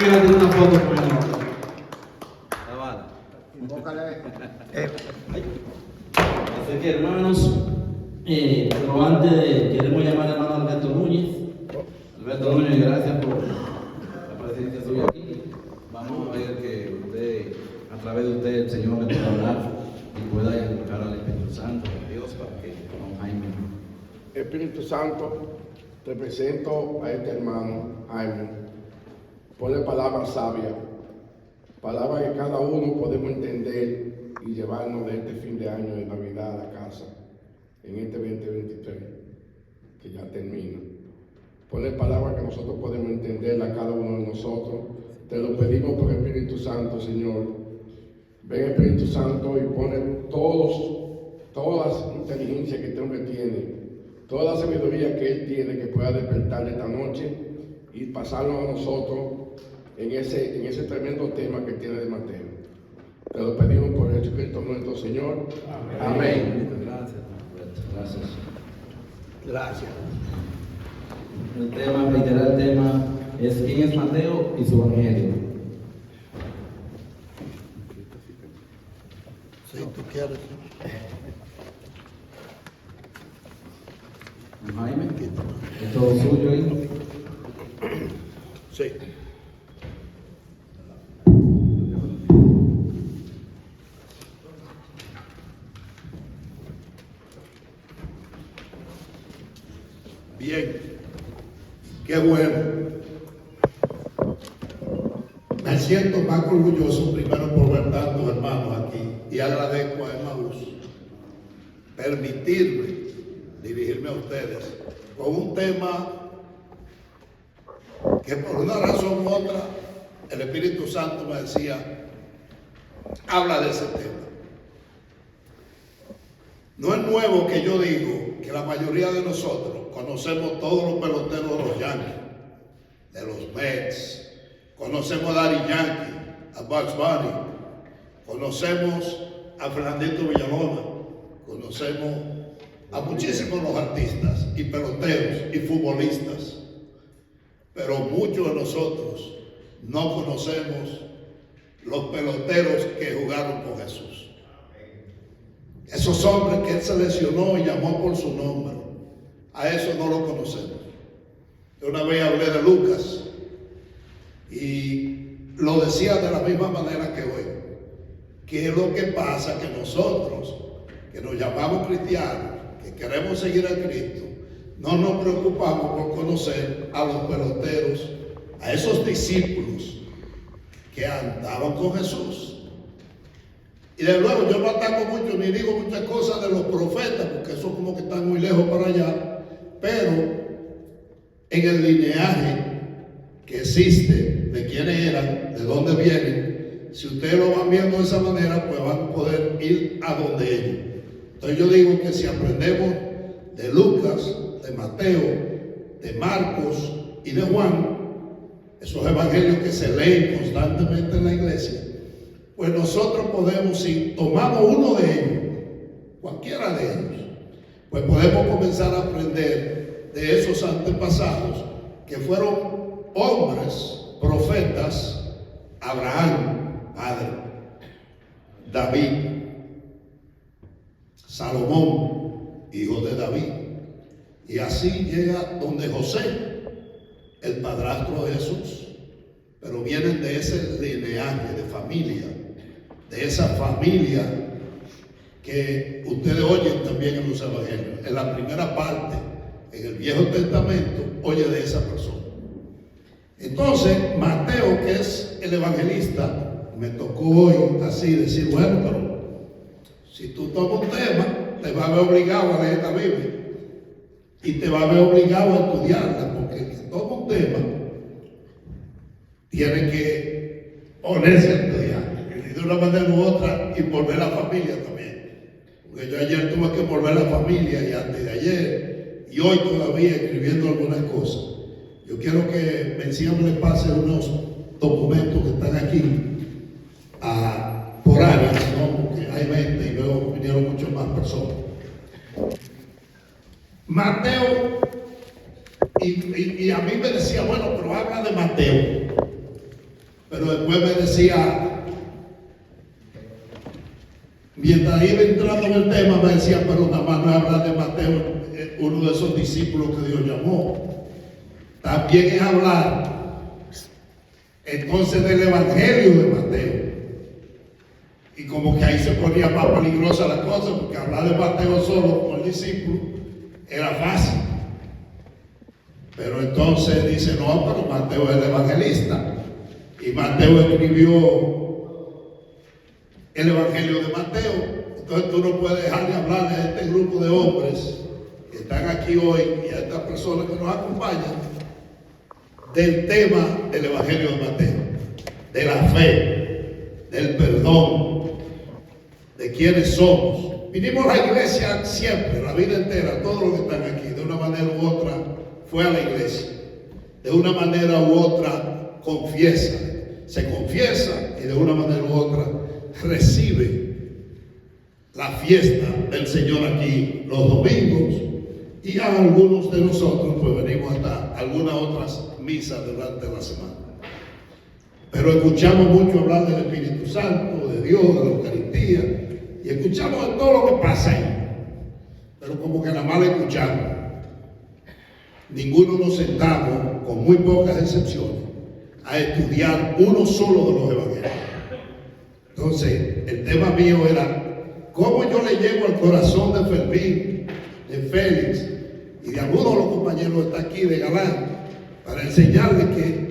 van a tener una foto con él. Así que hermanos, pero antes queremos llamar al hermano Alberto Núñez. Alberto Núñez, gracias por la presencia suya aquí. Vamos a ver que usted, a través de usted, el Señor le pueda hablar y pueda invocar al Espíritu Santo de Dios para que don Jaime. Espíritu Santo, te presento a este hermano Jaime. Ponle palabras sabias, palabras que cada uno podemos entender y llevarnos de este fin de año de Navidad a la casa, en este 2023, que ya termina. Ponle palabras que nosotros podemos entender a cada uno de nosotros. Te lo pedimos por el Espíritu Santo, Señor. Ven Espíritu Santo y pone todas las inteligencias que este hombre tiene, toda la sabiduría que él tiene, que pueda despertar esta noche y pasarlo a nosotros en ese tremendo tema que tiene de Mateo. Te lo pedimos por Jesucristo nuestro Señor. Amén. Gracias. Gracias. Gracias. El tema, reiterar el tema, es quién es Mateo y su evangelio. Si tú quieres. Jaime, ¿es todo suyo ahí? Sí. Bien, qué bueno. Me siento más orgulloso primero por ver tantos hermanos aquí y agradezco a Emaús permitirme dirigirme a ustedes con un tema que por una razón u otra el Espíritu Santo me decía, habla de ese tema. No es nuevo que yo digo que la mayoría de nosotros conocemos todos los peloteros de los Yankees, de los Mets, conocemos a Daddy Yankee, a Bugs Bunny, conocemos a Fernandito Villalona, conocemos a muchísimos los artistas y peloteros y futbolistas, pero muchos de nosotros no conocemos los peloteros que jugaron con Jesús. Esos hombres que él seleccionó y llamó por su nombre, a eso no lo conocemos. Yo una vez hablé de Lucas y lo decía de la misma manera que hoy. ¿Qué es lo que pasa? Que nosotros, que nos llamamos cristianos, que queremos seguir a Cristo, no nos preocupamos por conocer a los peloteros, a esos discípulos que andaban con Jesús. Y de luego yo no ataco mucho ni digo muchas cosas de los profetas, porque eso como que están muy lejos para allá, pero en el lineaje que existe de quiénes eran, de dónde vienen, si ustedes lo van viendo de esa manera, pues van a poder ir a donde ellos. Entonces yo digo que si aprendemos de Lucas, de Mateo, de Marcos y de Juan, esos evangelios que se leen constantemente en la iglesia, pues nosotros podemos, si tomamos uno de ellos, cualquiera de ellos, pues podemos comenzar a aprender de esos antepasados que fueron hombres, profetas, Abraham, padre, David, Salomón, hijo de David, y así llega donde José, el padrastro de Jesús, pero vienen de ese lineaje de familia, de esa familia que ustedes oyen también en los evangelios. En la primera parte, en el Viejo Testamento, oye de esa persona. Entonces, Mateo, que es el evangelista, me tocó hoy así decir, bueno, pero si tú tomas un tema, te vas a ver obligado a leer la Biblia y te vas a ver obligado a estudiarla, porque el que toma un tema tiene que ponerse a estudiar y de una manera u otra envolver a la familia también, porque yo ayer tuve que envolver a la familia y antes de ayer y hoy todavía escribiendo algunas cosas. Yo quiero que Menciano le pase unos documentos que están aquí por áreas, ¿no? Porque hay 20 y luego vinieron muchas más personas. Mateo, y a mí me decía, bueno, pero habla de Mateo. Pero después me decía, mientras iba entrando en el tema, me decía, pero nada más no hablar de Mateo, uno de esos discípulos que Dios llamó. También es hablar entonces del Evangelio de Mateo. Y como que ahí se ponía más peligrosa la cosa, porque hablar de Mateo solo como el discípulo era fácil. Pero entonces dice, no, pero Mateo es el evangelista. Y Mateo escribió el Evangelio de Mateo. Entonces tú no puedes dejar de hablarle a este grupo de hombres que están aquí hoy y a estas personas que nos acompañan del tema del Evangelio de Mateo, de la fe, del perdón, de quiénes somos. Vinimos a la iglesia siempre, la vida entera, todos los que están aquí, de una manera u otra, fue a la iglesia. De una manera u otra, confiesa. Se confiesa y de una manera u otra recibe la fiesta del Señor aquí los domingos. Y a algunos de nosotros pues venimos hasta algunas otras misas durante la semana. Pero escuchamos mucho hablar del Espíritu Santo, de Dios, de la Eucaristía, y escuchamos de todo lo que pasa ahí. Pero como que nada más lo escuchamos. Ninguno nos sentamos, con muy pocas excepciones, a estudiar uno solo de los evangelios. Entonces, el tema mío era cómo yo le llego al corazón de Fermín, de Félix y de algunos de los compañeros que están aquí, de Galán, para enseñarles que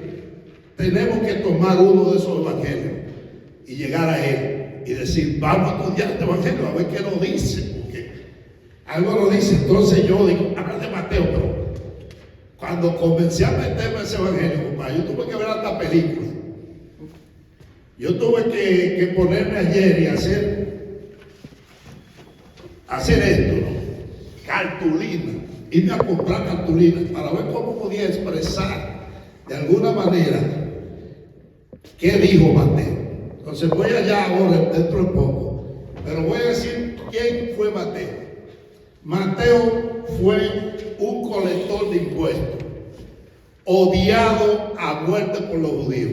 tenemos que tomar uno de esos evangelios y llegar a él y decir, vamos a estudiar este evangelio a ver qué nos dice, porque algo nos dice. Entonces yo digo, habla de Mateo, pero cuando comencé a meterme en ese evangelio, compadre, yo tuve que ver hasta películas. Yo tuve que ponerme ayer y hacer esto, ¿no? Cartulina, irme a comprar cartulinas para ver cómo podía expresar de alguna manera qué dijo Mateo. Entonces voy allá ahora dentro de poco, pero voy a decir quién fue Mateo. Mateo fue un colector de impuestos, odiado a muerte por los judíos,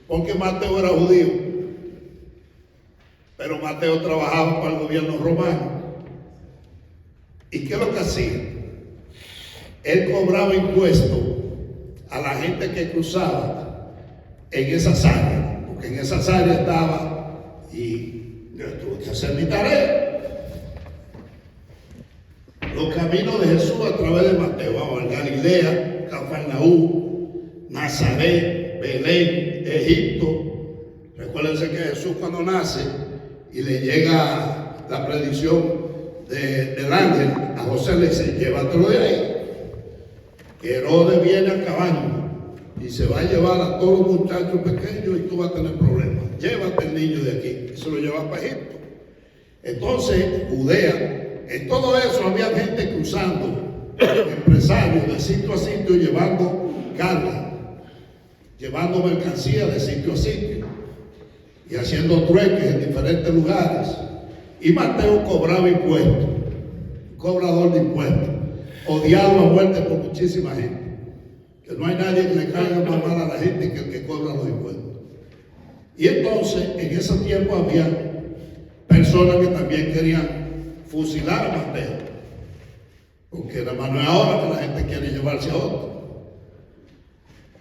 porque Mateo era judío, pero Mateo trabajaba para el gobierno romano. ¿Y qué es lo que hacía? Él cobraba impuestos a la gente que cruzaba en esas áreas, porque en esas áreas estaba, y yo tuve que hacer mi tarea. Los caminos de Jesús a través de Mateo, vamos a Galilea, Cafarnaúm, Nazaret, Belén, Egipto. Recuérdense que Jesús cuando nace y le llega la predicción del ángel, a José le dice, llévatelo de ahí. Que Herodes viene al caballo y se va a llevar a todos los muchachos pequeños y tú vas a tener problemas. Llévate el niño de aquí. Eso lo lleva para Egipto. Entonces, Judea, en todo eso había gente cruzando, empresarios de sitio a sitio llevando carga, llevando mercancía de sitio a sitio y haciendo trueques en diferentes lugares. Y Mateo cobraba impuestos, cobrador de impuestos, odiado a muerte por muchísima gente. Que no hay nadie que le caiga más mal a la gente que el que cobra los impuestos. Y entonces, en ese tiempo había personas que también querían fusilar a Mateo, porque nada más no es ahora que la gente quiere llevarse a otro.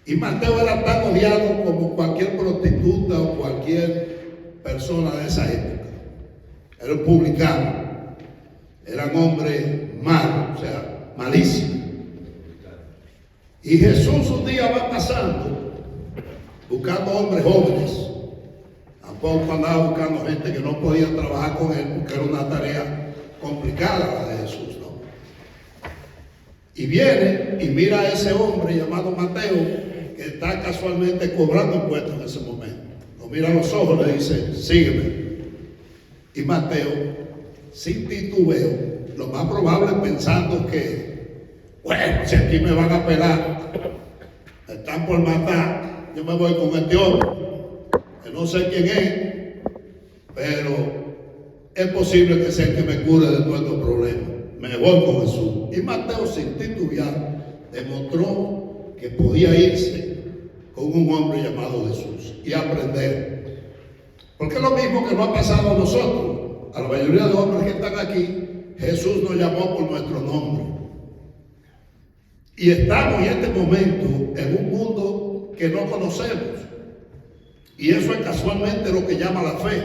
Y Mateo era tan odiado como cualquier prostituta o cualquier persona de esa época. Era un publicano, eran hombres malos, o sea, malísimos. Y Jesús un día va pasando buscando hombres jóvenes. Tampoco andaba buscando gente que no podía trabajar con él porque era una tarea complicada la de Jesús, ¿no? Y viene y mira a ese hombre llamado Mateo que está casualmente cobrando impuestos en ese momento. Lo mira a los ojos y le dice, sígueme. Y Mateo, sin titubeo, lo más probable pensando que, bueno, si aquí me van a pelar, me están por matar, yo me voy con este hombre, que no sé quién es, pero es posible que sea el que me cure de todos estos problemas. Me voy con Jesús. Y Mateo, sin titubear, demostró que podía irse con un hombre llamado Jesús. y aprender. Porque es lo mismo que nos ha pasado a nosotros. A la mayoría de los hombres que están aquí, Jesús nos llamó por nuestro nombre. Y estamos en este momento en un mundo que no conocemos. Y eso es casualmente lo que llama la fe.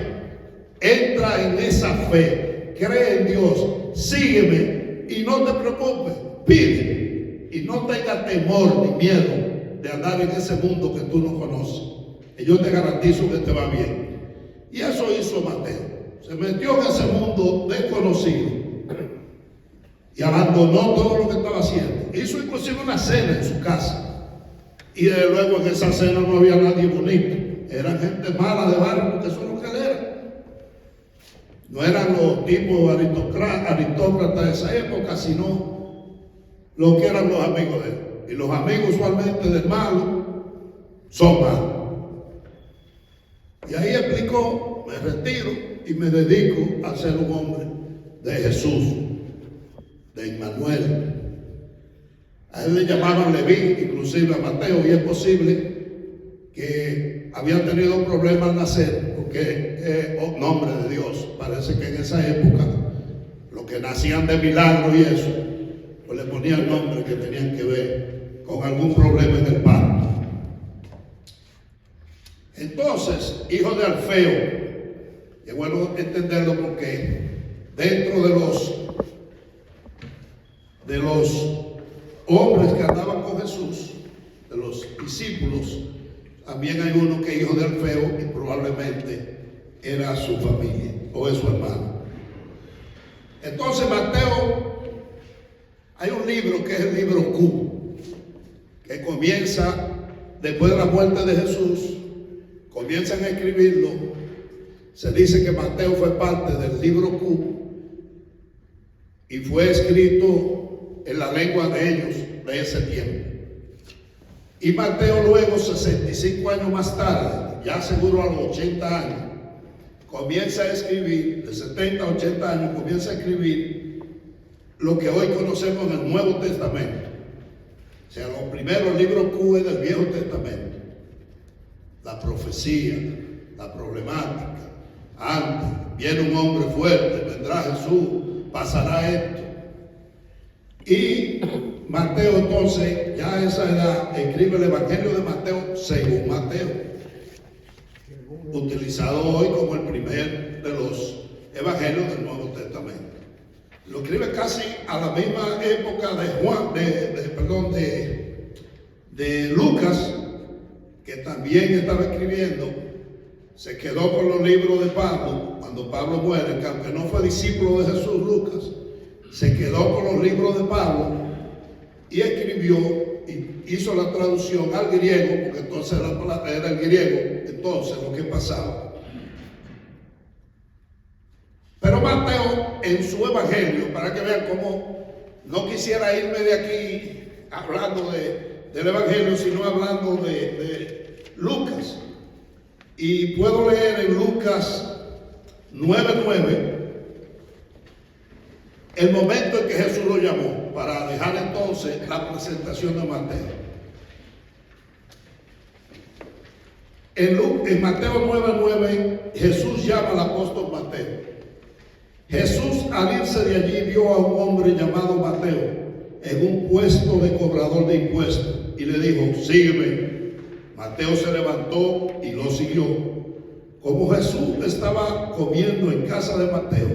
Entra en esa fe, cree en Dios, sígueme y no te preocupes, pide. Y no tengas temor ni miedo de andar en ese mundo que tú no conoces. Y yo te garantizo que te va bien. Y eso hizo Mateo. Se metió en ese mundo desconocido y abandonó todo lo que estaba haciendo. Hizo inclusive una cena en su casa. Y desde luego en esa cena no había nadie bonito. Eran gente mala de barrio, porque eso es lo que él era. No eran los tipos aristócratas de esa época, sino lo que eran los amigos de él. Y los amigos usualmente del malo son malos. Y ahí explicó, me retiro y me dedico a ser un hombre de Jesús, de Emmanuel. A él le llamaban Leví, inclusive a Mateo, y es posible que había tenido problemas al nacer, porque es nombre de Dios. Parece que en esa época, los que nacían de milagro y eso, pues le ponían nombres que tenían que ver con algún problema en el parto. Entonces, hijo de Alfeo, es bueno entenderlo porque dentro de los hombres que andaban con Jesús, de los discípulos, también hay uno que es hijo de Alfeo y probablemente era su familia o es su hermano. Entonces Mateo, hay un libro que es el libro Q, que comienza después de la muerte de Jesús, comienzan a escribirlo. Se dice que Mateo fue parte del libro Q y fue escrito en la lengua de ellos de ese tiempo. Y Mateo luego, 65 años más tarde, ya seguro a los 80 años, comienza a escribir, de 70 a 80 años, comienza a escribir lo que hoy conocemos en el Nuevo Testamento. O sea, los primeros libros Q es del Viejo Testamento. La profecía, la problemática. Antes, viene un hombre fuerte, vendrá Jesús, pasará esto. Y Mateo entonces, ya a esa edad, escribe el Evangelio de Mateo según Mateo, utilizado hoy como el primer de los evangelios del Nuevo Testamento. Lo escribe casi a la misma época de Lucas, que también estaba escribiendo. Se quedó con los libros de Pablo cuando Pablo muere, que aunque no fue discípulo de Jesús, Lucas, se quedó con los libros de Pablo y escribió y hizo la traducción al griego, porque entonces era el griego, entonces lo que pasaba. Pero Mateo, en su evangelio, para que vean cómo no quisiera irme de aquí hablando del evangelio, sino hablando de Lucas. Y puedo leer en Lucas 9:9 el momento en que Jesús lo llamó, para dejar entonces la presentación de Mateo. En Mateo 9:9 Jesús llama al apóstol Mateo. Jesús, al irse de allí, vio a un hombre llamado Mateo en un puesto de cobrador de impuestos y le dijo: sígueme. Mateo se levantó y lo siguió. Como Jesús estaba comiendo en casa de Mateo,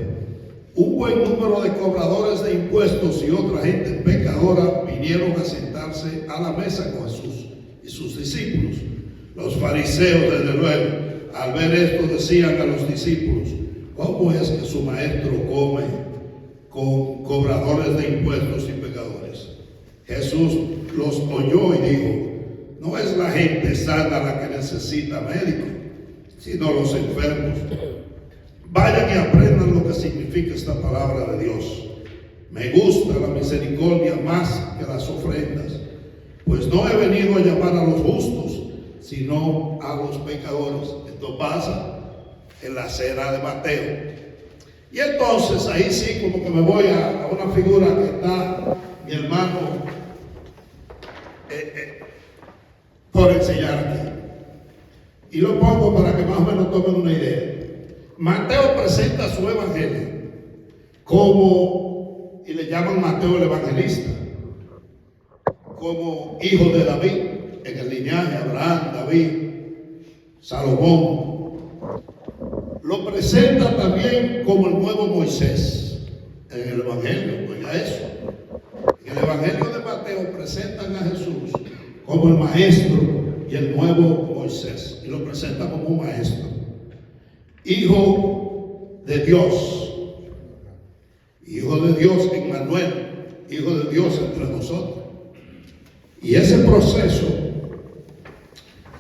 un buen número de cobradores de impuestos y otra gente pecadora vinieron a sentarse a la mesa con Jesús y sus discípulos. Los fariseos, desde luego, al ver esto, decían a los discípulos: ¿cómo es que su maestro come con cobradores de impuestos y pecadores? Jesús los oyó y dijo: no es la gente sana la que necesita médico, sino los enfermos. Vayan y aprendan lo que significa esta palabra de Dios. Me gusta la misericordia más que las ofrendas, pues no he venido a llamar a los justos, sino a los pecadores. Esto pasa en la cena de Mateo. Y entonces ahí sí como que me voy a una figura que está mi hermano por enseñar aquí. Y lo pongo para que más o menos tomen una idea. Mateo presenta su evangelio como, y le llaman Mateo el evangelista, como hijo de David, en el linaje Abraham, David, Salomón. Lo presenta también como el nuevo Moisés en el evangelio, oiga eso. En el evangelio de Mateo presentan a Jesús como el maestro y el nuevo Moisés, y lo presenta como un maestro, hijo de Dios Emmanuel, hijo de Dios entre nosotros. Y ese proceso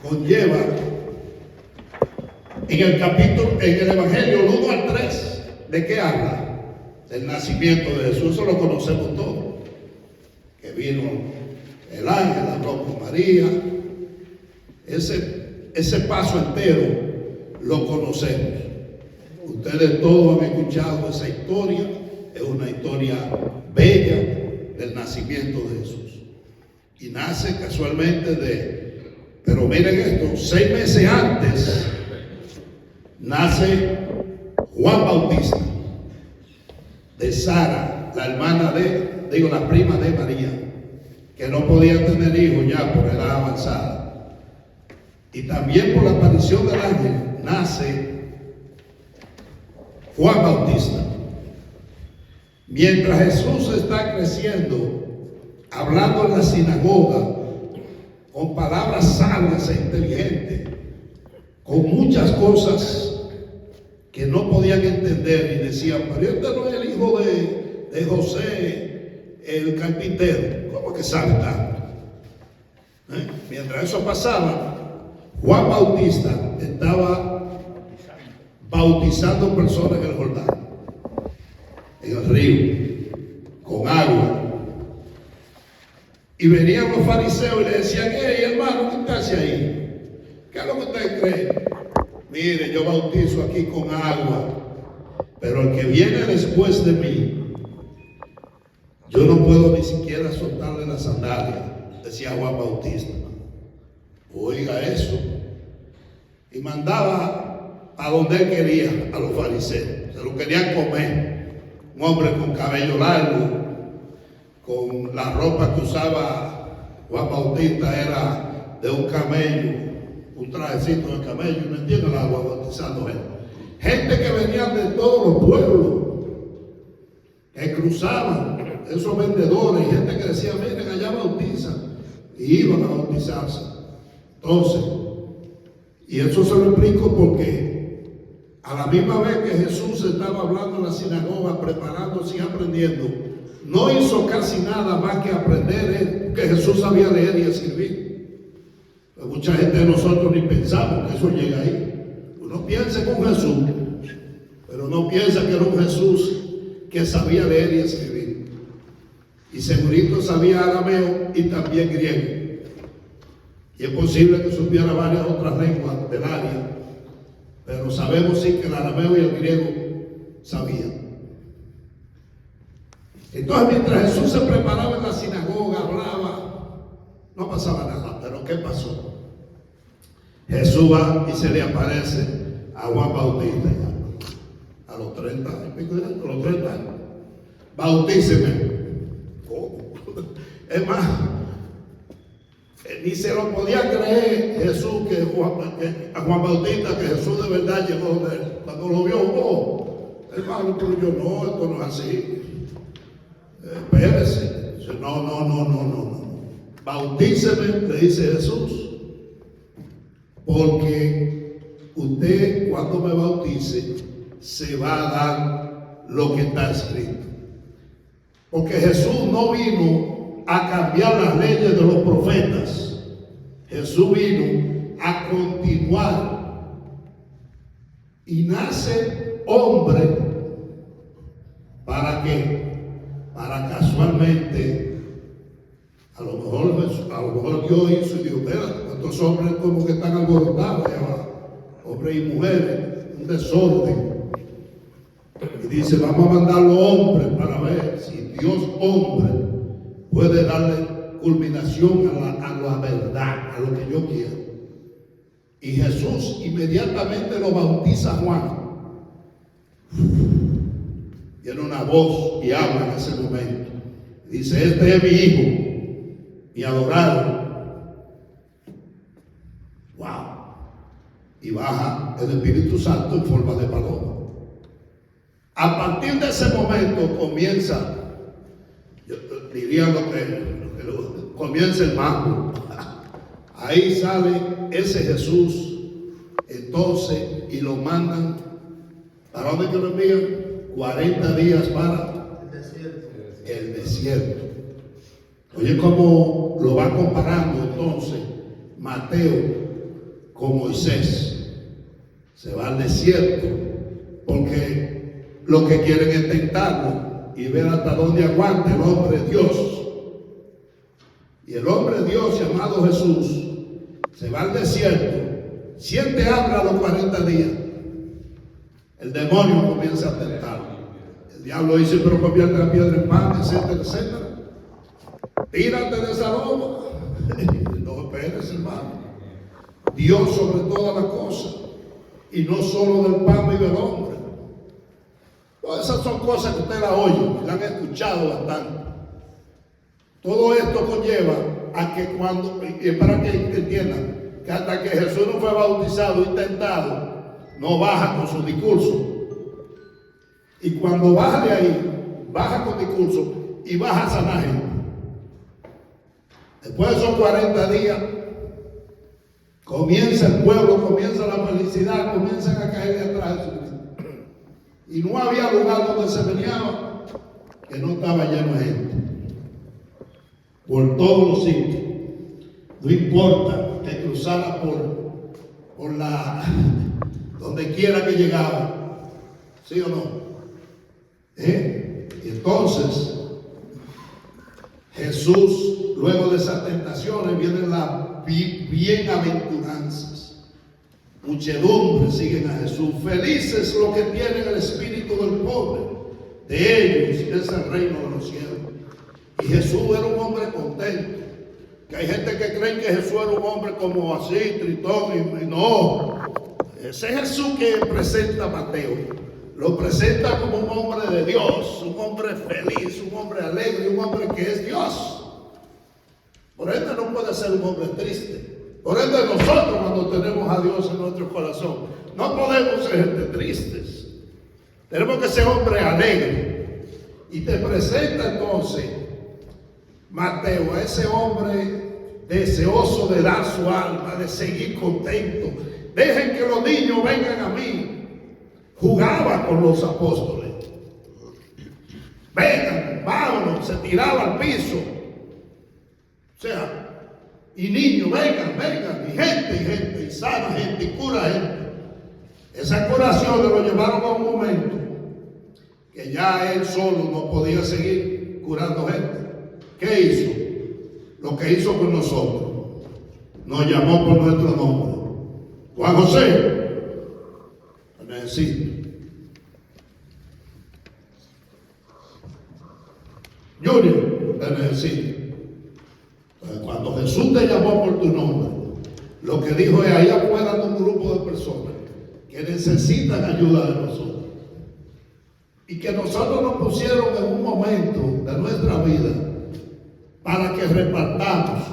conlleva en el evangelio 1 al 3, ¿de qué habla? Del nacimiento de Jesús. Eso lo conocemos todos, que vino el ángel, habló con María. Ese paso entero lo conocemos. Ustedes todos han escuchado esa historia. Es una historia bella del nacimiento de Jesús. Y nace casualmente pero miren esto, 6 meses antes nace Juan Bautista, de Sara, la prima de María, que no podía tener hijos ya por edad avanzada. Y también por la aparición del ángel nace Juan Bautista. Mientras Jesús está creciendo, hablando en la sinagoga, con palabras sabias e inteligentes, con muchas cosas que no podían entender, y decían, pero este no es el hijo de José, el carpintero. ¿Cómo que sabe tanto? Mientras eso pasaba, Juan Bautista estaba bautizando personas en el Jordán, en el río, con agua. Y venían los fariseos y le decían, hey hermano, ¿qué hace ahí? ¿Qué es lo que usted cree? Mire, yo bautizo aquí con agua, pero el que viene después de mí, yo no puedo ni siquiera soltarle la sandalia, decía Juan Bautista. Oiga eso. Y mandaba a donde él quería a los fariseos. Se lo querían comer. Un hombre con cabello largo, con la ropa que usaba Juan Bautista era de un camello, un trajecito de camello, ¿me entienden? La agua bautizando él. Gente que venía de todos los pueblos, que cruzaban, esos vendedores, gente que decía, miren, allá bautizan, y iban a bautizarse. Entonces, y eso se lo explico porque a la misma vez que Jesús estaba hablando en la sinagoga, preparándose y aprendiendo, no hizo casi nada más que aprender que Jesús sabía leer y escribir. Pues mucha gente de nosotros ni pensamos que eso llega ahí. Uno piensa en un Jesús, pero no piensa que era un Jesús que sabía leer y escribir. Y segurito sabía arameo y también griego. Y es posible que supiera varias otras lenguas del área, pero sabemos sí que el arameo y el griego sabían. Entonces, mientras Jesús se preparaba en la sinagoga, hablaba, no pasaba nada. Pero ¿qué pasó? Jesús va y se le aparece a Juan Bautista ya, a los 30 años. Bautíceme. ¿Cómo? Es más, ni se lo podía creer Jesús a Juan Bautista que Jesús de verdad llegó de él. Cuando lo vio, hermano, pero yo no, esto no es así. Espérese. No. Bautíceme, le dice Jesús, porque usted cuando me bautice se va a dar lo que está escrito. Porque Jesús no vino a cambiar las leyes de los profetas. Jesús vino a continuar. Y nace hombre, ¿para qué? Para casualmente, a lo mejor Dios hizo y dijo, mira, estos hombres como que están alborotados, hombres y mujeres, un desorden. Y dice, vamos a mandar los hombres para ver si Dios hombre puede darle culminación a la verdad, a lo que yo quiero. Y Jesús inmediatamente lo bautiza a Juan. Tiene una voz y habla en ese momento. Dice: este es mi hijo, mi adorado. Wow. Y baja el Espíritu Santo en forma de paloma. A partir de ese momento comienza, yo diría comienza el mambo. Ahí sale ese Jesús, entonces, y lo mandan. ¿Para dónde que lo envían? 40 días para el desierto. Oye, cómo lo va comparando entonces Mateo con Moisés. Se va al desierto porque lo que quieren es tentarlo y ver hasta dónde aguanta el hombre Dios. Y el hombre Dios llamado Jesús se va al desierto, siente hambre a los 40 días. El demonio comienza a tentarlo. El diablo dice: pero convierte la piedra en pan, etcétera, etcétera. Tírate de esa loma. No esperes, hermano. Dios sobre todas las cosas, y no solo del pan vive el hombre. Todas esas son cosas que usted la oye, la han escuchado bastante. Todo esto conlleva a que cuando, y para que entiendan, que hasta que Jesús no fue bautizado y tentado, no baja con su discurso. Y cuando baja de ahí, baja con discurso y baja a sanar gente. Después de esos 40 días, comienza el pueblo, comienza la felicidad, comienzan a caer detrás de su Cristo. Y no había lugar donde se venía que no estaba lleno de gente. Por todos los sitios. No importa que cruzara por la donde quiera que llegaba. ¿Sí o no? Y entonces Jesús, luego de esas tentaciones, vienen las bienaventuranzas. Muchedumbres siguen a Jesús. Felices los que tienen el espíritu del pobre, de ellos es el reino de los cielos. Y Jesús era un hombre contento. Que hay gente que cree que Jesús era un hombre como así, tritón, y no. Ese Jesús que presenta Mateo, lo presenta como un hombre de Dios, un hombre feliz, un hombre alegre, un hombre que es Dios. Por ende no puede ser un hombre triste. Por ende nosotros, cuando tenemos a Dios en nuestro corazón, no podemos ser gente tristes. Tenemos que ser hombre alegre. Y te presenta entonces Mateo a ese hombre deseoso de dar su alma, de seguir contento. Dejen que los niños vengan a mí. Jugaba con los apóstoles. Vengan, vámonos, se tiraba al piso. O sea, y niños, vengan, y gente, y sana gente, y cura gente. Esa curación lo llevaron a un momento que ya él solo no podía seguir curando gente. ¿Qué hizo? Lo que hizo con nosotros. Nos llamó por nuestro nombre. Juan José, lo necesito. Junior, te necesito. Entonces, cuando Jesús te llamó por tu nombre, lo que dijo es: ahí afuera hay un grupo de personas que necesitan ayuda de nosotros. Y que nosotros nos pusieron en un momento de nuestra vida para que repartamos.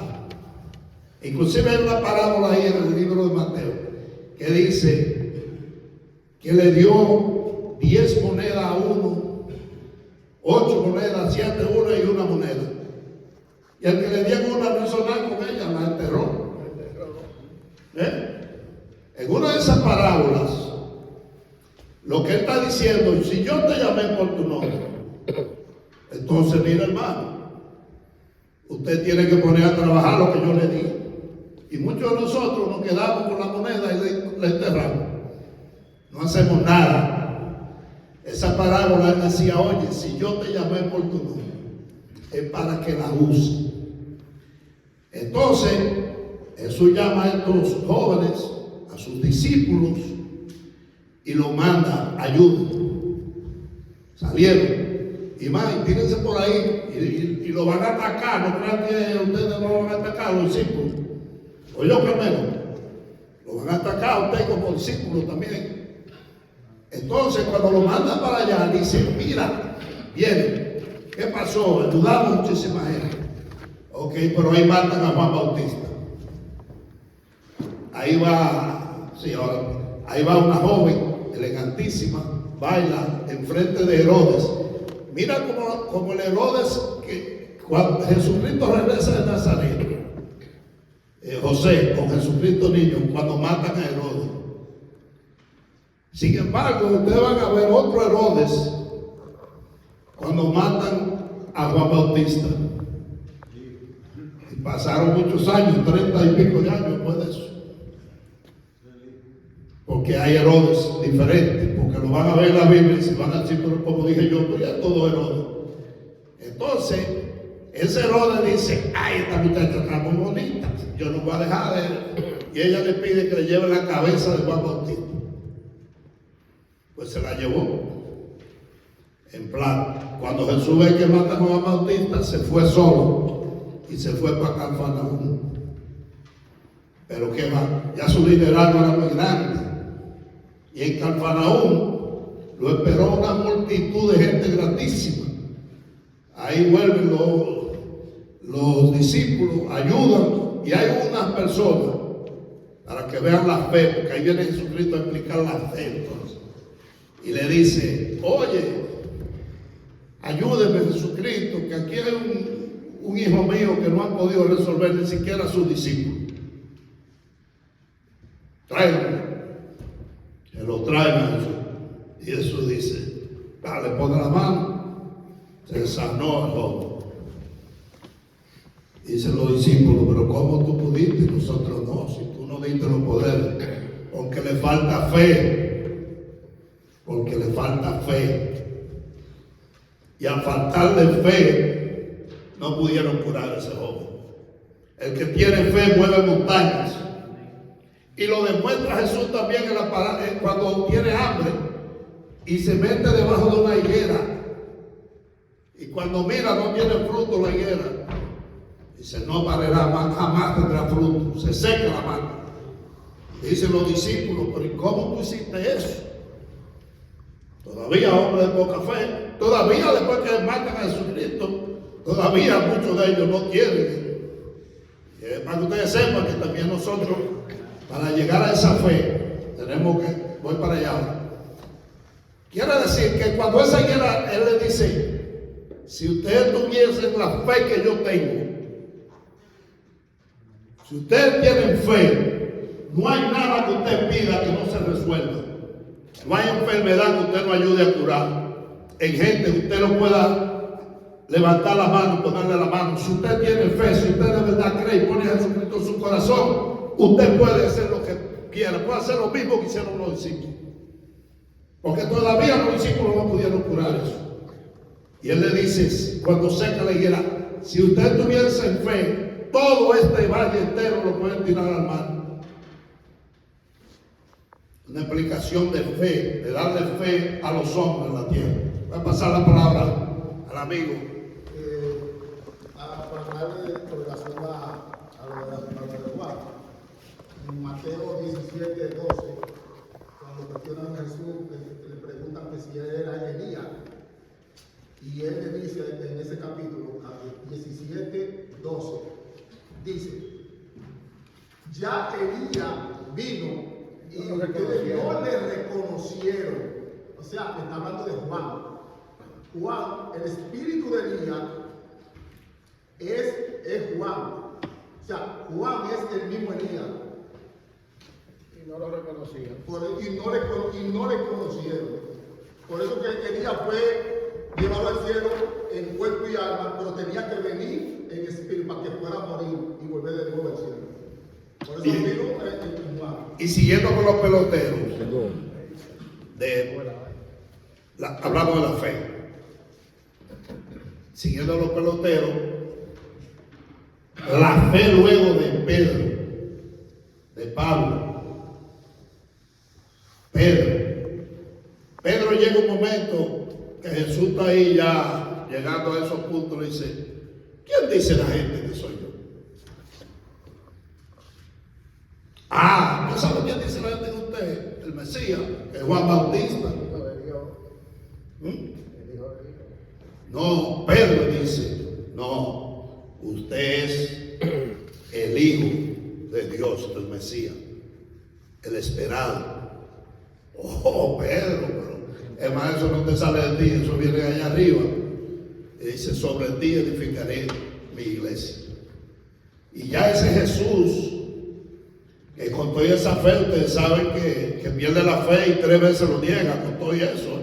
Inclusive hay una parábola ahí en el libro de Mateo que dice que le dio 10 monedas a uno, 8 monedas, 7 una y una moneda. Y al que le dieron una no hizo nada con ella, la enterró. En una de esas parábolas, lo que él está diciendo: si yo te llamé por tu nombre, entonces mira, hermano, usted tiene que poner a trabajar lo que yo le di. Y muchos de nosotros nos quedamos con la moneda y la enterramos. No hacemos nada. Esa parábola él decía: oye, si yo te llamé por tu nombre, es para que la uses. Entonces, Jesús llama a estos jóvenes, a sus discípulos, y los manda: ayuden. Salieron. Y más, tírense por ahí y lo van a atacar. No crean que ustedes no van a atacar, los discípulos. Oye, primero, Lo van a atacar a usted como discípulo también. Entonces, cuando lo mandan para allá, dicen, mira, viene, ¿qué pasó? Ayudamos muchísima gente. Ok, pero ahí matan a Juan Bautista. Ahí va, sí, ahora, ahí va una joven elegantísima, baila enfrente de Herodes. Mira como el Herodes, que cuando Jesucristo regresa de Nazaret, José con Jesucristo niño, cuando matan a Herodes. Sin embargo, ustedes van a ver otro Herodes cuando matan a Juan Bautista. Y pasaron muchos años, 30 y pico de años después de eso. Porque hay Herodes diferentes, porque lo van a ver en la Biblia y se van a decir, pero como dije yo, pues ya todo Herodes. Entonces, ese Herodes dice, ay, esta muchacha está muy bonita, yo no voy a dejar de él. Y ella le pide que le lleve la cabeza de Juan Bautista. Pues se la llevó. En plan, cuando Jesús ve que matan a Juan Bautista, se fue solo y se fue para Cafarnaúm. Pero qué va, ya su liderazgo era muy grande. Y en Cafarnaúm lo esperó una multitud de gente grandísima. Ahí vuelven los discípulos, ayudan, y hay unas personas para que vean la fe, porque ahí viene Jesucristo a explicar la fe entonces. Y le dice, oye, ayúdeme Jesucristo, que aquí hay un hijo mío que no ha podido resolver ni siquiera a sus discípulos. Tráiganlo. Se lo traen a Jesús. Y Jesús dice, dale, pon la mano. Se sanó el joven. Dicen los discípulos, pero ¿cómo tú pudiste y nosotros no? Si tú no diste los poderes. Porque le falta fe. Porque le falta fe. Y al faltarle fe, no pudieron curar a ese joven. El que tiene fe mueve montañas. Y lo demuestra Jesús también cuando tiene hambre y se mete debajo de una higuera. Y cuando mira no tiene fruto la higuera. Dice, no parará más, jamás tendrá fruto. Se seca la mano. Dicen los discípulos, pero ¿y cómo tú hiciste eso? Todavía hombre de poca fe. Todavía después que matan a Jesucristo, todavía muchos de ellos no quieren. Para que ustedes sepan que también nosotros, para llegar a esa fe, tenemos que, voy para allá ahora. Quiere decir que cuando esa higuera, él le dice, si ustedes tuviesen la fe que yo tengo, si ustedes tienen fe, no hay nada que usted pida que no se resuelva. No hay enfermedad que usted no ayude a curar. En gente que usted no pueda levantar la mano y ponerle la mano. Si usted tiene fe, si usted de verdad cree y pone a Jesucristo en su corazón, usted puede hacer lo que quiera. Puede hacer lo mismo que hicieron los discípulos. Porque todavía los discípulos no pudieron curar eso. Y él le dice, cuando seca la higuera, si usted tuviese en fe, todo este valle entero lo pueden tirar al mar. Una explicación de fe, de darle fe a los hombres en la tierra. Voy a pasar la palabra al amigo. Para darle con relación a lo de Juan, en Mateo 17, 12, cuando cuestionan a Jesús, que le preguntan que si él era Elías, y él le dice en ese capítulo, 17, 12, dice, ya Elías vino y ustedes no le reconocieron. O sea, está hablando de Juan. Juan, el espíritu de Elías es Juan. O sea, Juan es el mismo Elías. Y no lo reconocían. Y no le conocieron. Por eso que Elías fue llevado al cielo en cuerpo y alma, pero tenía que venir en espíritu para que fuera a morir y volver de nuevo al cielo. Por eso vino en Juan. Y siguiendo con los peloteros, hablamos de la fe. Siguiendo los peloteros, la fe luego de Pedro, de Pablo. Pedro llega un momento que Jesús está ahí ya llegando a esos puntos y dice, ¿quién dice la gente que soy yo? ¿No sabe quién dice la gente de usted? El Mesías, que es Juan Bautista. No, Pedro dice, no, usted es el Hijo de Dios, el Mesías, el esperado. Oh, Pedro, pero hermano, eso no te sale de ti, eso viene allá arriba. Y dice, sobre ti edificaré mi iglesia. Y ya ese Jesús, que con toda esa fe, ustedes saben que pierde la fe y 3 veces lo niega con todo eso.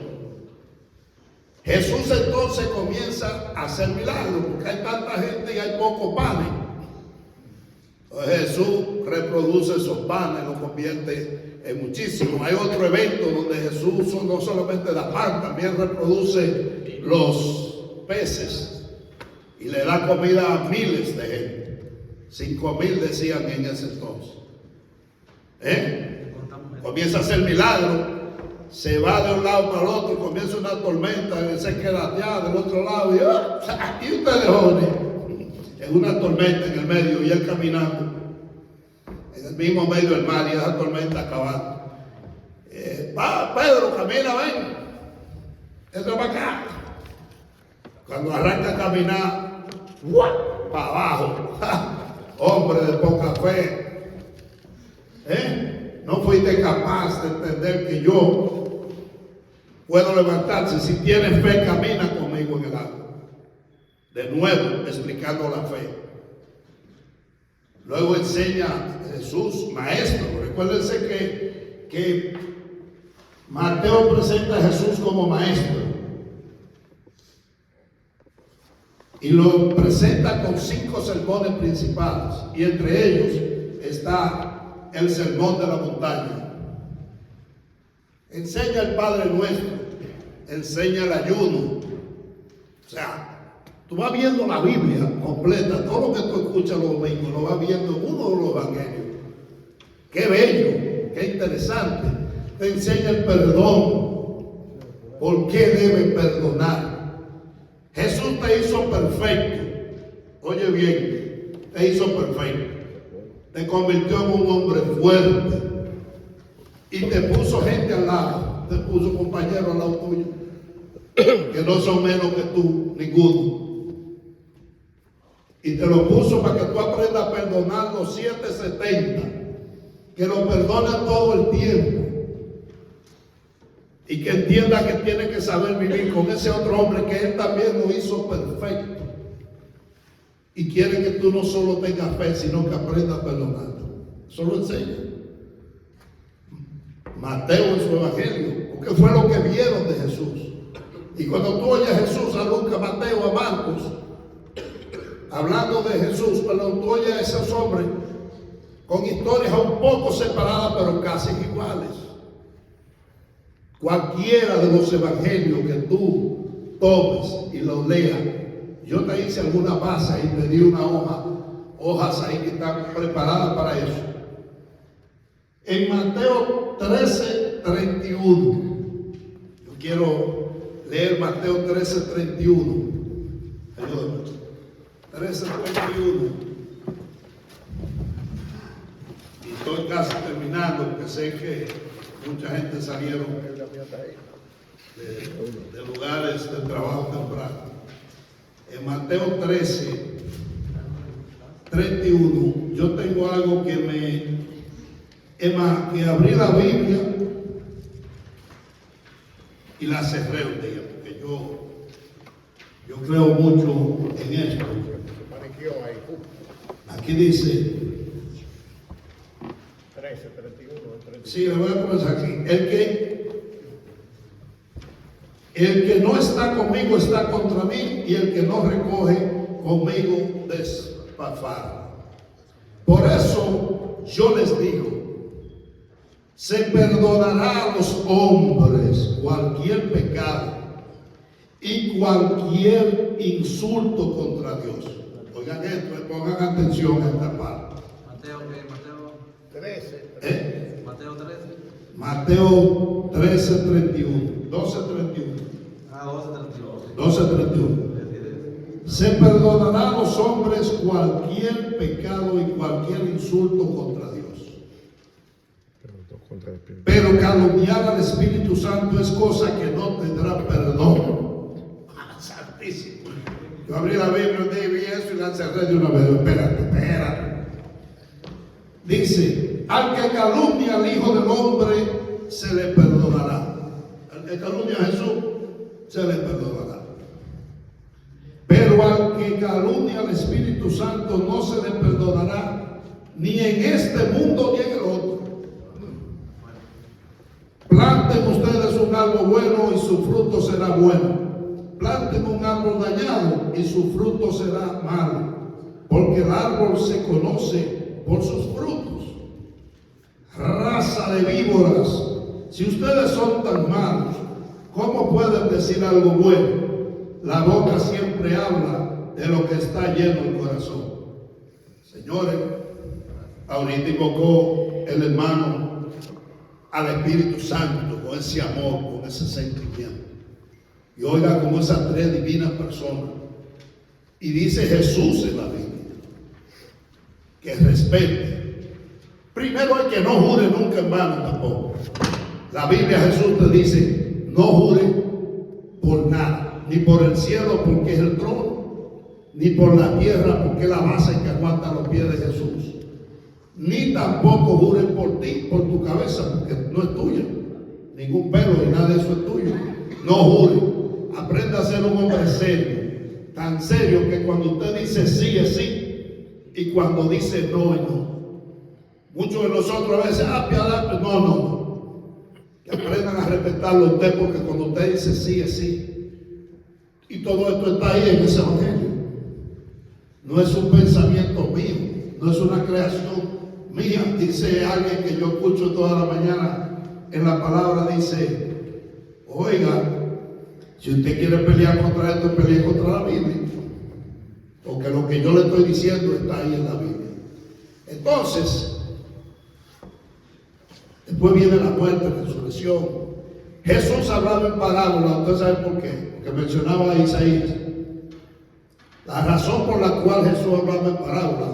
Jesús entonces comienza a hacer milagros, porque hay tanta gente y hay pocos panes. Entonces Jesús reproduce esos panes, los convierte en muchísimos. Hay otro evento donde Jesús no solamente da pan, también reproduce los peces y le da comida a miles de gente. 5,000 decían en ese entonces. Comienza a hacer milagros, se va de un lado para el otro, comienza una tormenta, él se queda allá del otro lado y ustedes jóvenes, en una tormenta en el medio y él caminando en el mismo medio del mar y esa tormenta acabando. Va, Pedro, camina, ven, entra para acá. Cuando arranca a caminar, para abajo, hombre de poca fe. No fuiste capaz de entender que yo puedo levantarse. Si tienes fe, camina conmigo en el agua. De nuevo, explicando la fe. Luego enseña Jesús, maestro. Recuérdense que Mateo presenta a Jesús como maestro. Y lo presenta con 5 sermones principales. Y entre ellos está el sermón de la montaña. Enseña el Padre Nuestro, enseña el ayuno. O sea, tú vas viendo la Biblia completa, todo lo que tú escuchas los domingos, lo vas viendo en uno de los evangelios. Qué bello, qué interesante. Te enseña el perdón. ¿Por qué debe perdonar? Jesús te hizo perfecto. Oye bien, te hizo perfecto. Te convirtió en un hombre fuerte y te puso gente al lado, te puso compañeros al lado tuyo que no son menos que tú, ninguno, y te lo puso para que tú aprendas a perdonar los 770, que lo perdonan todo el tiempo y que entienda que tiene que saber vivir con ese otro hombre que él también lo hizo perfecto. Y quiere que tú no solo tengas fe, sino que aprendas a perdonar. Eso lo enseña Mateo en su evangelio, porque fue lo que vieron de Jesús. Y cuando tú oyes a Jesús, a Lucas, Mateo, a Marcos, hablando de Jesús, pero tú oyes a esos hombres con historias un poco separadas, pero casi iguales. Cualquiera de los evangelios que tú tomes y los leas, yo te hice alguna base y te di una hojas ahí que están preparadas para eso. En Mateo 13:31, yo quiero leer Mateo 13:31. Ayúdame. 13:31. Y estoy casi terminando porque sé que mucha gente salieron de lugares de trabajo temprano. En Mateo 13:31, yo tengo algo que que abrí la Biblia y la cerré un día, porque yo creo mucho en esto. Aquí dice 13:31. Sí, le voy a comenzar aquí. El que no está conmigo está contra mí, y el que no recoge conmigo desparfara. Por eso yo les digo, se perdonará a los hombres cualquier pecado y cualquier insulto contra Dios. Oigan esto, pongan atención a esta parte. Mateo 13. Mateo 13. Mateo 13:31. 12:31. 12:31. Se perdonará a los hombres cualquier pecado y cualquier insulto contra Dios. contra el Espíritu. Pero calumniar al Espíritu Santo es cosa que no tendrá perdón. Santísimo. Yo abrí la Biblia y vi eso y la cerré de una vez. Espérate. Dice, al que calumnia al Hijo del Hombre se le perdonará. Al que calumnia a Jesús se le perdonará. Pero al que calumnia al Espíritu Santo no se le perdonará, ni en este mundo ni en el otro. Planten ustedes un árbol bueno y su fruto será bueno. Planten un árbol dañado y su fruto será malo. Porque el árbol se conoce por sus frutos. Raza de víboras, si ustedes son tan malos, ¿cómo pueden decir algo bueno? La boca siempre habla de lo que está lleno el corazón. Señores, ahorita invocó el hermano al Espíritu Santo con ese amor, con ese sentimiento. Y oiga como esas tres divinas personas. Y dice Jesús en la Biblia que respete. Primero hay que no jure nunca en vano tampoco. La Biblia Jesús te dice, no jure por nada. Ni por el cielo porque es el trono, ni por la tierra porque es la base que aguanta los pies de Jesús. Ni tampoco juren por ti, por tu cabeza, porque no es tuya. Ningún pelo y nada de eso es tuyo. No jure. Aprenda a ser un hombre serio. Tan serio que cuando usted dice sí es sí y cuando dice no es no. Muchos de nosotros a veces, piedad, no. Que aprendan a respetarlo a usted porque cuando usted dice sí es sí. Y todo esto está ahí en ese evangelio. No es un pensamiento mío, no es una creación mía. Dice alguien que yo escucho toda la mañana en la palabra, dice, oiga, si usted quiere pelear contra esto, pelee contra la Biblia. Porque lo que yo le estoy diciendo está ahí en la Biblia. Entonces, después viene la muerte, la resurrección. Jesús hablaba en parábola, ¿usted sabe por qué? Que mencionaba a Isaías. La razón por la cual Jesús hablaba en parábola,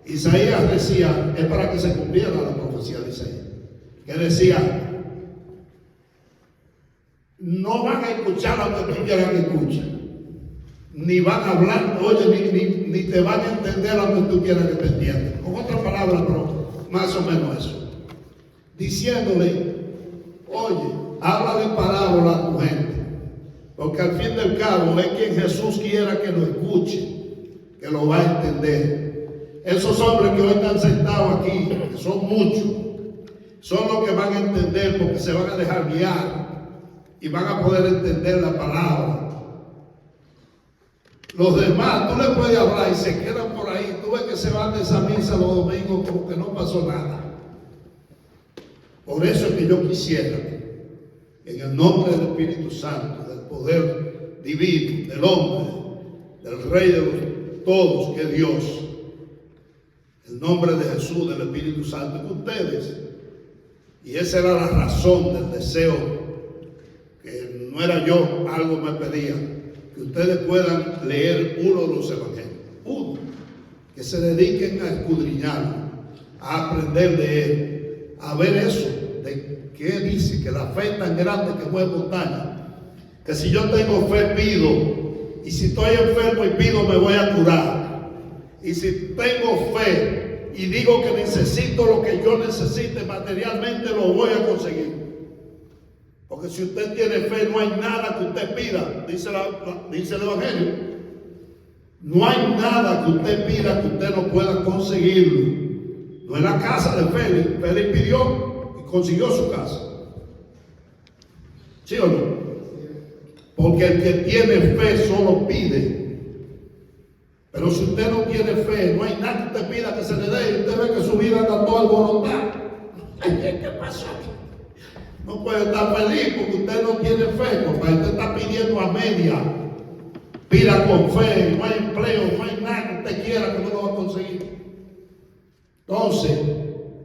Isaías decía, es para que se cumpliera la profecía de Isaías, que decía, no van a escuchar lo que tú quieras que escuchen, ni van a hablar, oye, ni te van a entender lo que tú quieras que te entiendan. Con otras palabras, pero más o menos eso. Diciéndole, oye, habla de parábola a tu gente. Porque al fin del cabo es quien Jesús quiera que lo escuche, que lo va a entender. Esos hombres que hoy están sentados aquí, que son muchos, son los que van a entender porque se van a dejar guiar y van a poder entender la palabra. Los demás, tú les puedes hablar y se quedan por ahí. Tú ves que se van de esa misa los domingos como que no pasó nada. Por eso es que yo quisiera, en el nombre del Espíritu Santo, del poder divino, del hombre, del Rey de los todos, que es Dios, el nombre de Jesús, del Espíritu Santo, que ustedes, y esa era la razón del deseo, que no era yo, algo me pedía, que ustedes puedan leer uno de los evangelios, uno, que se dediquen a escudriñarlo, a aprender de él, a ver eso, de qué dice, que la fe es tan grande que mueve montaña, que si yo tengo fe pido, y si estoy enfermo y pido me voy a curar, y si tengo fe y digo que necesito lo que yo necesite materialmente, lo voy a conseguir. Porque si usted tiene fe, no hay nada que usted pida, dice el Evangelio. No hay nada que usted pida que usted no pueda conseguirlo. No es la casa de Félix. Félix pidió y consiguió su casa. ¿Sí o no? Porque el que tiene fe solo pide. Pero si usted no tiene fe, no hay nada que usted pida que se le dé. Y usted ve que su vida está toda alborotada. ¿Qué pasó? No puede estar feliz porque usted no tiene fe, porque usted está pidiendo a media. Pida con fe, no hay empleo, no hay nada que usted quiera que no lo va a conseguir. Entonces,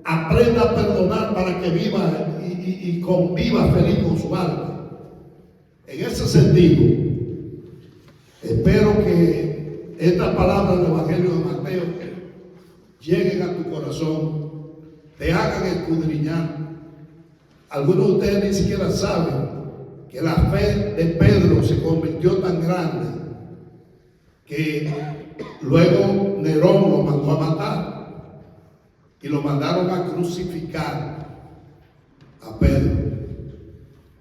aprenda a perdonar para que viva y conviva feliz con su alma. En ese sentido, espero que estas palabras del Evangelio de Mateo lleguen a tu corazón, te hagan escudriñar Algunos de ustedes ni siquiera saben que la fe de Pedro se convirtió tan grande que luego Nerón lo mandó a matar y lo mandaron a crucificar a Pedro.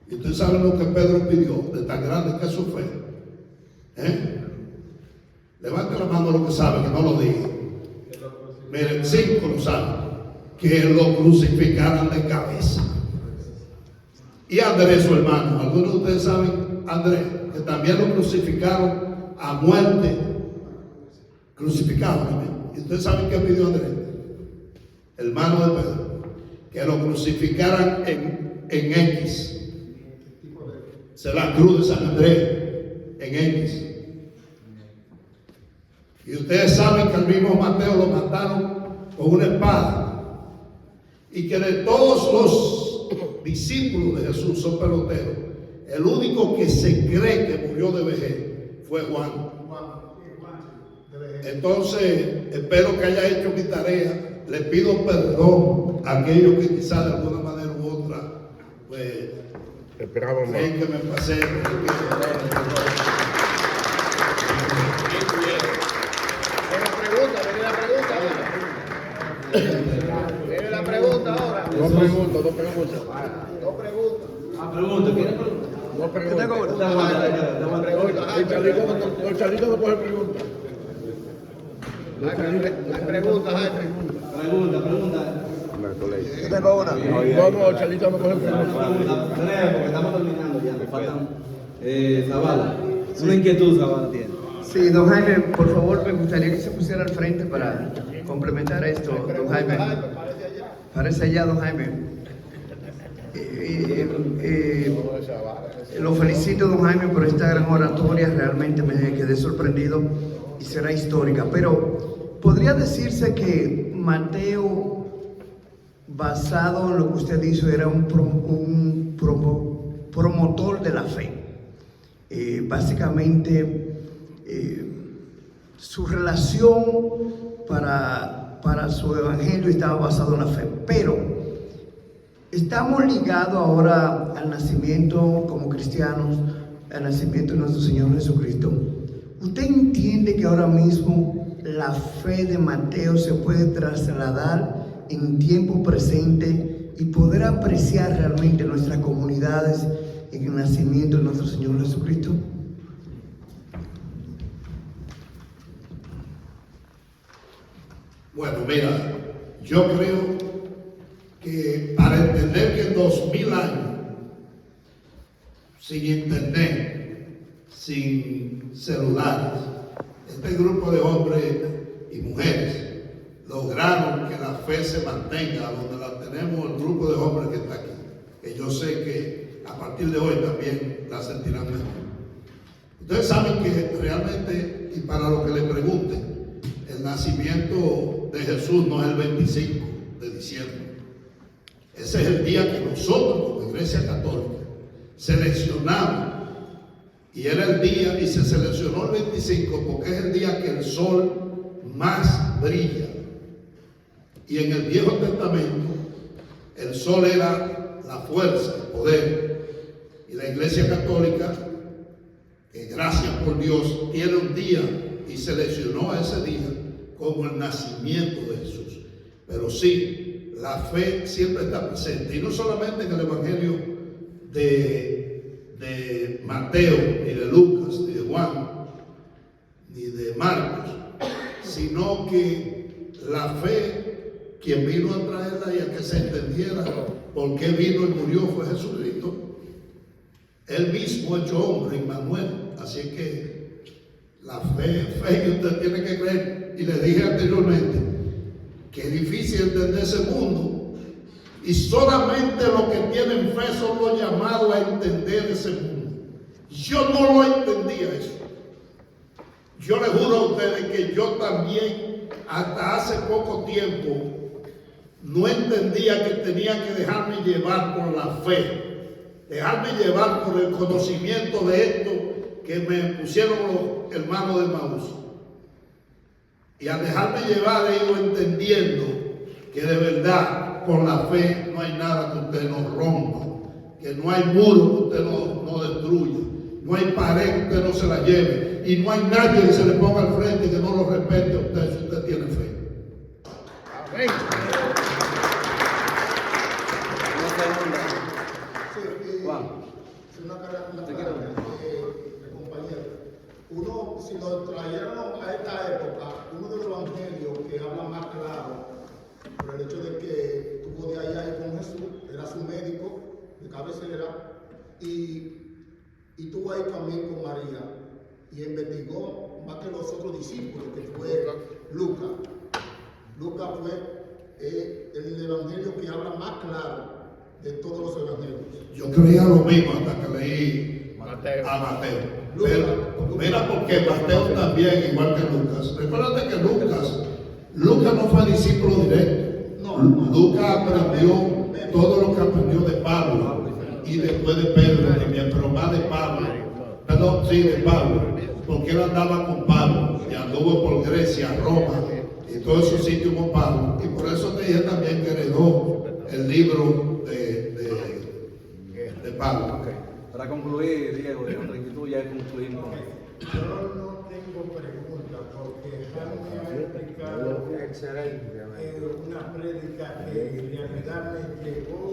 Y ustedes saben lo que Pedro pidió, de tan grande que es su fe. Levante la mano lo que sabe, que no lo diga. Miren, 5 lo saben, que lo crucificaran de cabeza. Y Andrés, su hermano, algunos de ustedes saben, Andrés, que también lo crucificaron a muerte, crucificado también. ¿Y ustedes saben qué pidió Andrés? Hermano de Pedro, que lo crucificaran en X. Se la cruz de San Andrés en X. Y ustedes saben que al mismo Mateo lo mataron con una espada. Y que de todos los discípulos de Jesús, son peloteros, el único que se cree que murió de vejez fue Juan. Entonces, espero que haya hecho mi tarea. Le pido perdón a aquellos que quizás de alguna manera u otra, pues, esperamos más. creen que me pasé. Viene la pregunta ahora. Dos preguntas. Dos preguntas. Pregunta, ¿quiere preguntar? Dos preguntas. El Charlito no coge preguntas. Hay preguntas, Jaime. Pregunta. Yo tengo una. No, el Charlito no coge preguntas. Porque estamos terminando ya, nos faltan. Zavala, una inquietud, Zavala tiene. Sí, don Jaime, por favor, me gustaría que se pusiera al frente para complementar esto, don Jaime. Parece allá, don Jaime. Lo felicito, don Jaime, por esta gran oratoria. Realmente me quedé sorprendido y será histórica. Pero, ¿podría decirse que Mateo, basado en lo que usted hizo, era un promotor de la fe? Básicamente, su relación para su evangelio estaba basado en la fe, pero estamos ligados ahora al nacimiento como cristianos, al nacimiento de nuestro Señor Jesucristo. ¿Usted entiende que ahora mismo la fe de Mateo se puede trasladar en tiempo presente y poder apreciar realmente nuestras comunidades en el nacimiento de nuestro Señor Jesucristo? Bueno, mira, yo creo que para entender que en 2000 años, sin internet, sin celulares, este grupo de hombres y mujeres lograron que la fe se mantenga donde la tenemos el grupo de hombres que está aquí, que yo sé que a partir de hoy también la sentirán mejor. Ustedes saben que realmente, y para lo que le pregunten, el nacimiento de Jesús no es el 25 de diciembre. Ese es el día que nosotros, como Iglesia Católica, seleccionamos. Y era el día, y se seleccionó el 25 porque es el día que el sol más brilla. Y en el Viejo Testamento, el sol era la fuerza, el poder. Y la Iglesia Católica, que gracias por Dios, tiene un día y seleccionó a ese día como el nacimiento de Jesús. Pero sí, la fe siempre está presente. Y no solamente en el Evangelio de Mateo, ni de Lucas, ni de Juan, ni de Marcos, sino que la fe, quien vino a traerla y a que se entendiera por qué vino y murió fue Jesucristo. Él mismo hecho hombre, Emmanuel. Así es que la fe que usted tiene que creer. Y le dije anteriormente que es difícil entender ese mundo. Y solamente los que tienen fe son los llamados a entender ese mundo. Yo no lo entendía eso. Yo le juro a ustedes que yo también, hasta hace poco tiempo, no entendía que tenía que dejarme llevar por la fe, dejarme llevar por el conocimiento de esto que me pusieron los hermanos de Maús. Y al dejarme llevar he ido entendiendo que de verdad con la fe no hay nada que usted no rompa, que no hay muro que usted no destruya, no hay pared que usted no se la lleve, y no hay nadie que se le ponga al frente que no lo respete a usted si usted tiene fe. Amén. Juan. Una compañero. Uno, si lo trajeron a esta época, uno de los evangelios que habla más claro, por el hecho de que tuvo de allá con Jesús, era su médico de cabecera, y tuvo ahí también con María, y investigó más que los otros discípulos, que fue Lucas. Lucas fue el evangelio que habla más claro de todos los evangelios. Yo creía lo mismo hasta que leí Mateo. a Mateo. Mira porque Mateo también, igual que Lucas. Recuérdate que Lucas no fue discípulo directo. No. Lucas aprendió todo lo que aprendió de Pablo y después de Pedro también, pero más de Pablo. Perdón, sí, de Pablo, porque él andaba con Pablo y anduvo por Grecia, Roma y todos esos sitios con Pablo. Y por eso te dije también que heredó el libro de Pablo. Para concluir, Diego, de nuestra inquietud ya concluimos. Yo no tengo pregunta porque Jaime ha explicado una prédica que en realidad me llegó,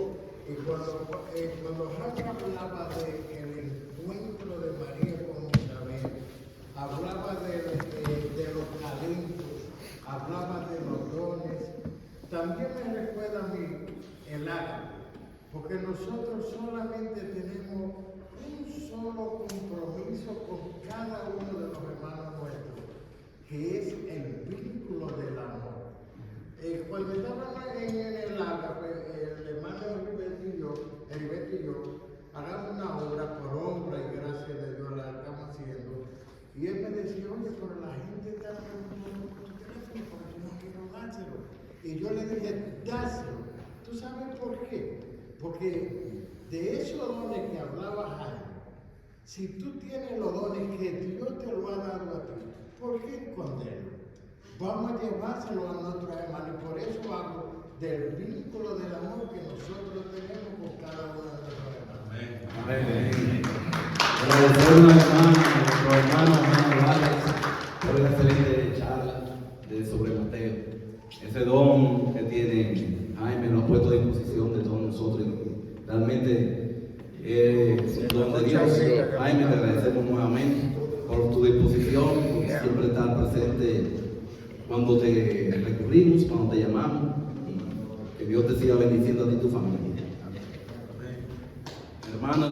y cuando Jaime hablaba del encuentro de María con Isabel, hablaba de los talentos, hablaba de los dones, también me recuerda a mí el ágape, porque nosotros solamente tenemos un solo compromiso con cada uno de los hermanos nuestros, que es el vínculo del amor. Cuando estábamos en el ágape, el hermano Heriberto y yo, hagamos una obra por obra y gracias de Dios la estamos haciendo. Y él me decía, oye, pero la gente está preguntando por tu teléfono porque no quiero dárselo. Y yo le dije, dáselo. ¿Tú sabes por qué? Porque de esos dones que hablaba Jaime, si tú tienes los dones que Dios te lo ha dado a ti, ¿por qué esconderlo? Vamos a llevárselo a nuestros hermanos, y por eso hablo del vínculo del amor que nosotros tenemos con cada uno de nuestros hermanos. Amén. Agradecer una vez más a nuestro hermano Vargas por la excelente charla sobre Mateo. Ese don que tiene Jaime lo ha puesto a disposición de todos nosotros. Realmente es un don de Dios. Jaime, te agradecemos nuevamente por tu disposición, por siempre estar presente cuando te recurrimos, cuando te llamamos. Y que Dios te siga bendiciendo a ti y tu familia. Hermano.